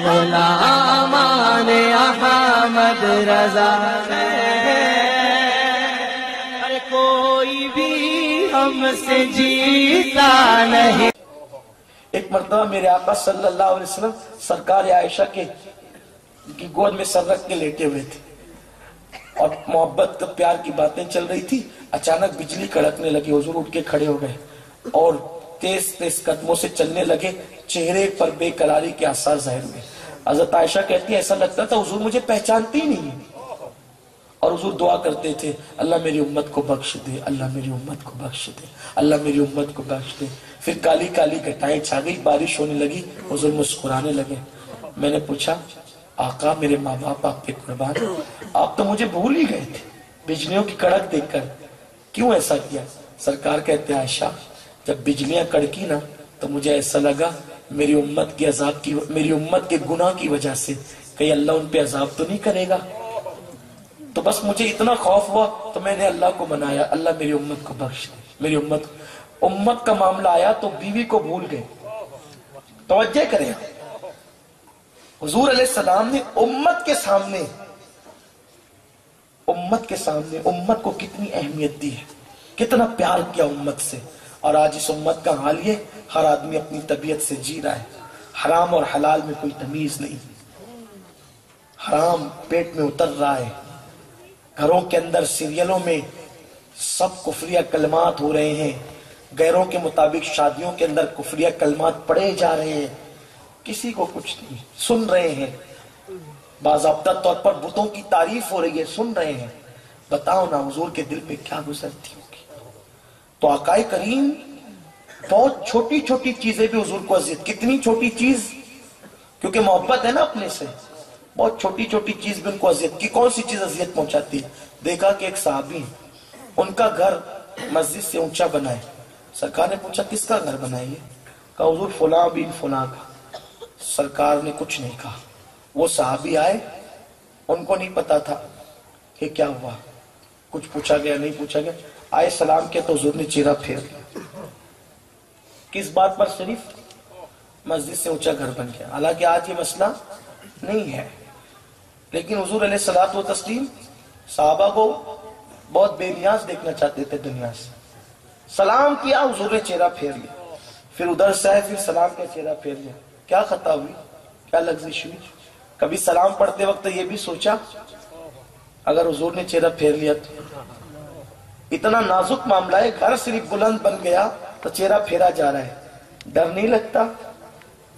غلامان احمد رضا ہے، کوئی بھی ہم سے جیتا نہیں۔ ایک مرتبہ میرے آقا صلی اللہ علیہ وسلم سرکار عائشہ کی گود میں سر رکھ کے لیٹے ہوئے تھے اور محبت کا پیار کی باتیں چل رہی تھی۔ اچانک بجلی کڑکنے لگی، حضور اٹھ کے کھڑے ہو گئے اور تیز تیز قدموں سے چلنے لگے، چہرے پر بے قراری کے آثار ظاہر ہوئے۔ حضرت عائشہ کہتی ہے ایسا لگتا تھا حضور مجھے پہچانتی ہی نہیں، اور حضور دعا کرتے تھے اللہ میری امت کو بخش دے، اللہ میری امت کو بخش دے، اللہ میری امت کو بخش دے۔ پھر کالی کالی گھٹائیں چھا گئی، بارش ہونے لگی، حضور مسکرانے لگے۔ میں نے پوچھا آقا میرے ماں باپ آپ پہ قربان، آپ تو مجھے بھول ہی گئے تھے بجلیوں کی کڑک دیکھ کر، کیوں ایسا کیا؟ سرکار کہتے ہیں عائشہ جب بجلیاں کڑکی نا تو مجھے ایسا لگا میری امت کے عذاب کی، میری امت کے گناہ کی وجہ سے کہیں اللہ ان پہ عذاب تو نہیں کرے گا، تو بس مجھے اتنا خوف ہوا تو میں نے اللہ کو منایا اللہ میری امت کو بخش دے، میری امت کا معاملہ آیا تو بیوی کو بھول گئے۔ توجہ کریں، حضور علیہ السلام نے امت کے سامنے امت کو کتنی اہمیت دی ہے، کتنا پیار کیا امت سے، اور آج اس امت کا حال یہ ہر آدمی اپنی طبیعت سے جی رہا ہے، حرام اور حلال میں کوئی تمیز نہیں، حرام پیٹ میں اتر رہا ہے، گھروں کے اندر سیریلوں میں سب کفریہ کلمات ہو رہے ہیں، غیروں کے مطابق شادیوں کے اندر کفریہ کلمات پڑھے جا رہے ہیں، کسی کو کچھ نہیں، سن رہے ہیں، باضابطہ طور پر بتوں کی تعریف ہو رہی ہے، سن رہے ہیں، بتاؤ نا حضور کے دل پہ کیا گزرتی ہوگی۔ تو آقا کریم بہت چھوٹی چھوٹی چیزیں بھی حضور کو اذیت، کتنی چھوٹی چیز، کیونکہ محبت ہے نا اپنے سے، بہت چھوٹی چھوٹی چیز بھی ان کو اذیت کی۔ کون سی چیز اذیت پہنچاتی ہے؟ دیکھا کہ ایک صحابی ہیں، ان کا گھر مسجد سے اونچا بنا ہے، سرکار نے پوچھا کس کا گھر بنا ہے یہ؟ کہا حضور فلاں بن فلاں کا۔ سرکار نے کچھ نہیں کہا، وہ صحابی آئے، ان کو نہیں پتا تھا کہ کیا ہوا، کچھ پوچھا گیا نہیں پوچھا گیا، آئے سلام کیا تو حضور نے چہرہ پھیر لیا۔ کس بات پر شریف؟ مسجد سے اونچا گھر بن گیا، حالانکہ آج یہ مسئلہ نہیں ہے، لیکن حضور علیہ الصلوۃ والتسلیم صحابہ کو بہت بے نیاز دیکھنا چاہتے تھے دنیا سے۔ سلام کیا حضور نے چہرہ پھیر لیا، پھر ادھر سے آئے پھر سلام کا چہرہ پھیر لیا۔ کیا خطا ہوئی، کیا لغزش ہوئی؟ کبھی سلام پڑھتے وقت یہ بھی سوچا اگر حضور نے چہرہ پھیر لیا تو؟ اتنا نازک معاملہ ہے، گھر صرف بلند بن گیا تو چہرہ پھیرا جا رہا ہے، ڈر نہیں لگتا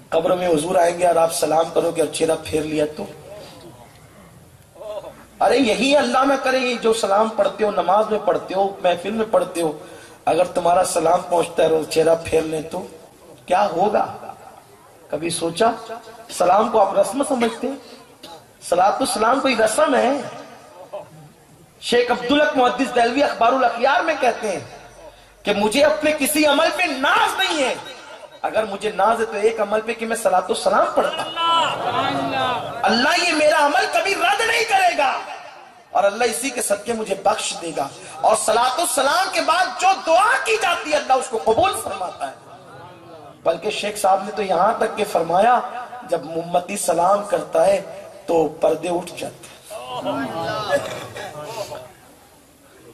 قبر میں حضور آئیں گے اور آپ سلام کرو گے اور چہرہ پھیر لیا تو؟ ارے یہی اللہ نہ کرے یہ جو سلام پڑھتے ہو، نماز میں پڑھتے ہو، محفل میں پڑھتے ہو، اگر تمہارا سلام پہنچتا ہے اور چہرہ پھیر لیں تو کیا ہوگا؟ کبھی سوچا؟ سلام کو آپ رسم سمجھتے ہیں؟ صلاۃ السلام کوئی رسم ہے؟ شیخ عبدالحق محدث دہلوی اخبار الاخیار میں کہتے ہیں کہ مجھے اپنے کسی عمل پہ ناز نہیں ہے، اگر مجھے ناز ہے تو ایک عمل پہ کہ میں صلاۃ السلام پڑھتا ہوں، اللہ یہ میرا عمل کبھی رد نہیں کرے گا اور اللہ اسی کے صدقے مجھے بخش دے گا، اور صلاۃ السلام کے بعد جو دعا کی جاتی ہے اللہ اس کو قبول فرماتا ہے۔ بلکہ شیخ صاحب نے تو یہاں تک کہ فرمایا جب امتی سلام کرتا ہے تو پردے اٹھ جاتے ہیں،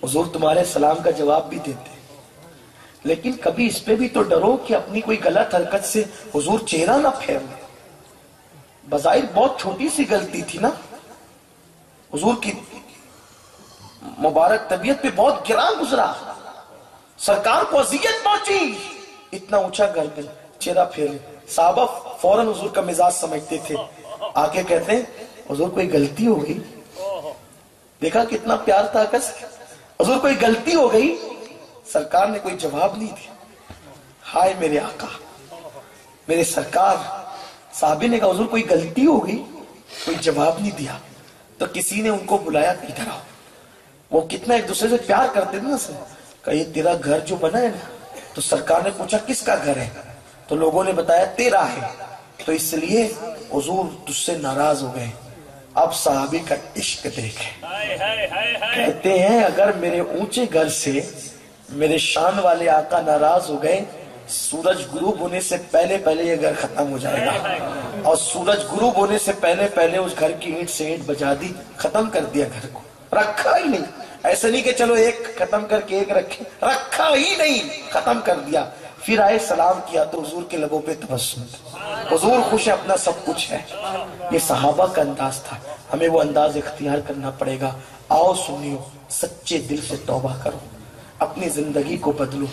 حضور تمہارے سلام کا جواب بھی دیتے ہیں، لیکن کبھی اس پہ بھی تو ڈرو کہ اپنی کوئی غلط حرکت سے حضور چہرہ نہ پھیر لیں۔ بظاہر بہت چھوٹی سی غلطی تھی نا، حضور کی مبارک طبیعت پہ بہت گراں گزرا، سرکار کو اذیت پہنچی، اتنا اونچا گھر پہ چہرہ پھیر لیں۔ صحابہ فوراً حضور کا مزاج سمجھتے تھے، آکے کہتے ہیں حضور کوئی غلطی ہو گئی؟ دیکھا کتنا پیار تھا کس، حضور کوئی غلطی ہو گئی؟ سرکار نے کوئی جواب نہیں دیا۔ ہائے میرے آقا، میرے سرکار، صحابی نے کہا حضور کوئی غلطی ہو گئی؟ کوئی جواب نہیں دیا۔ تو کسی نے ان کو بلایا کہ ادھر آؤ، وہ کتنا ایک دوسرے سے پیار کرتے تھے نا سر، کہ یہ تیرا گھر جو بنا ہے نا، تو سرکار نے پوچھا کس کا گھر ہے؟ تو لوگوں نے بتایا تیرا ہے، تو اس لیے حضور تجھ سے ناراض ہو گئے۔ اب صحابی کا عشق دیکھیں، کہتے ہیں اگر میرے اونچے گھر سے میرے شان والے آقا ناراض ہو گئے، سورج غروب ہونے سے پہلے پہلے یہ گھر ختم ہو جائے گا۔ اور سورج غروب ہونے سے پہلے پہلے اس گھر کی اینٹ سے اینٹ بجا دی، ختم کر دیا گھر کو، رکھا ہی نہیں۔ ایسا نہیں کہ چلو ایک ختم کر کے ایک رکھے، رکھا ہی نہیں، ختم کر دیا۔ پھر آئے سلام کیا تو حضور کے لبوں پہ تبسم تھا، حضور خوش ہے، اپنا سب کچھ ہے۔ یہ صحابہ کا انداز تھا، ہمیں وہ انداز اختیار کرنا پڑے گا۔ آؤ سنیو، سچے دل سے توبہ کرو، اپنی زندگی کو بدلو،